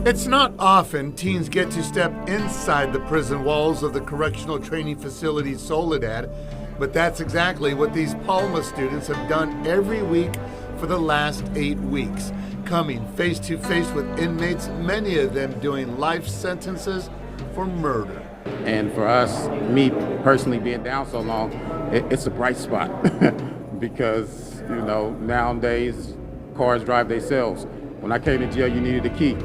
It's not often teens get to step inside the prison walls of the correctional training facility Soledad, but that's exactly what these Palma students have done every week for the last 8 weeks, coming face to face with inmates, many of them doing life sentences for murder. And for us, me personally being down so long, it's a bright spot because, nowadays cars drive themselves. When I came to jail, you needed a key.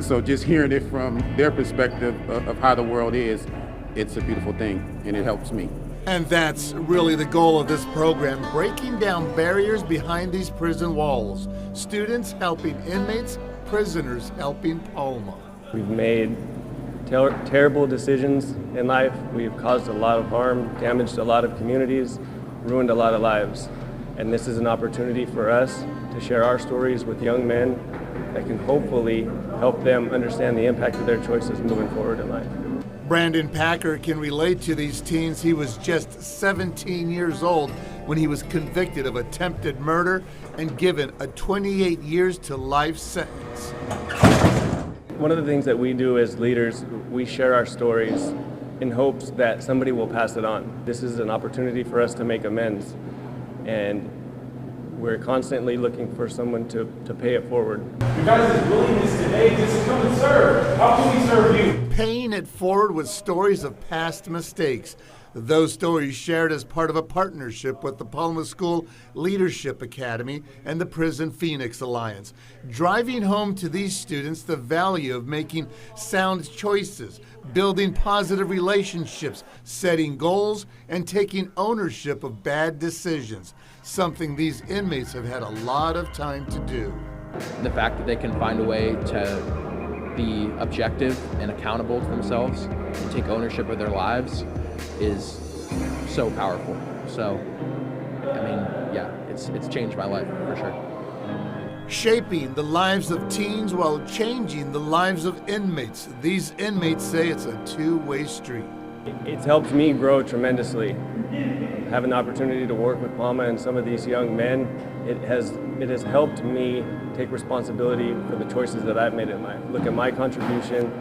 So just hearing it from their perspective of how the world is, it's a beautiful thing, and it helps me. And that's really the goal of this program, breaking down barriers behind these prison walls. Students helping inmates, prisoners helping Palma. We've made terrible decisions in life. We've caused a lot of harm, damaged a lot of communities, ruined a lot of lives. And this is an opportunity for us to share our stories with young men that can hopefully help them understand the impact of their choices moving forward in life. Brandon Packer can relate to these teens. He was just 17 years old when he was convicted of attempted murder and given a 28 years to life sentence. One of the things that we do as leaders, we share our stories in hopes that somebody will pass it on. This is an opportunity for us to make amends, and we're constantly looking for someone to pay it forward. You guys' willingness today just to come and serve. How can we serve you? Paying it forward with stories of past mistakes. Those stories shared as part of a partnership with the Palma School Leadership Academy and the Prison Phoenix Alliance, driving home to these students the value of making sound choices, building positive relationships, setting goals, and taking ownership of bad decisions, something these inmates have had a lot of time to do. The fact that they can find a way to be objective and accountable to themselves and take ownership of their lives is so powerful. So, it's changed my life for sure. Shaping the lives of teens while changing the lives of inmates. These inmates say it's a two-way street. It's helped me grow tremendously. Having the opportunity to work with Palma and some of these young men, it has helped me take responsibility for the choices that I've made in life. Look at my contribution,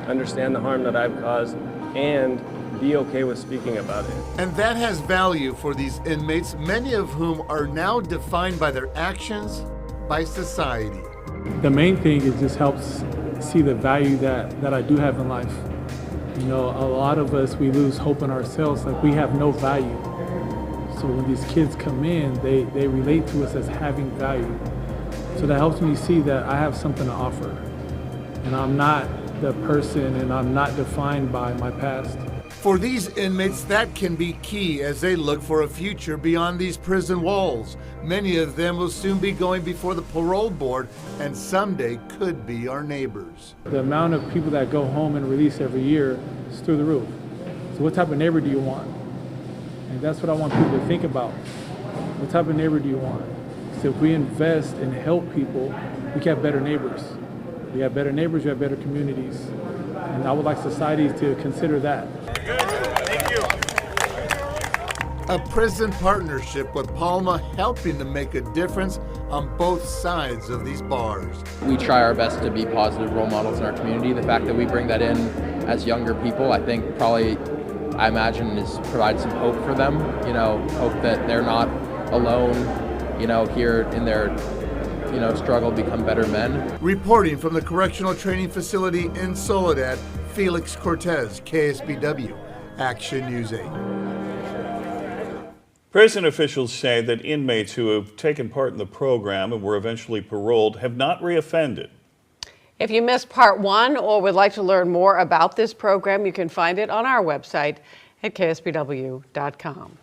understand the harm that I've caused, and be okay with speaking about it. And that has value for these inmates, many of whom are now defined by their actions, by society. The main thing is just helps see the value that I do have in life. A lot of us, we lose hope in ourselves, like we have no value. So when these kids come in, they relate to us as having value. So that helps me see that I have something to offer. And I'm not the person, and I'm not defined by my past. For these inmates, that can be key as they look for a future beyond these prison walls. Many of them will soon be going before the parole board and someday could be our neighbors. The amount of people that go home and release every year is through the roof. So what type of neighbor do you want? And that's what I want people to think about. What type of neighbor do you want? So if we invest and help people, we can have better neighbors. We have better neighbors, we have better communities. And I would like society to consider that. Thank you. A prison partnership with Palma helping to make a difference on both sides of these bars. We try our best to be positive role models in our community. The fact that we bring that in as younger people, I think I imagine has provided some hope for them. Hope that they're not alone, here in their struggle to become better men. Reporting from the Correctional Training Facility in Soledad, Felix Cortez, KSBW, Action News 8. Prison officials say that inmates who have taken part in the program and were eventually paroled have not reoffended. If you missed part 1 or would like to learn more about this program, you can find it on our website at ksbw.com.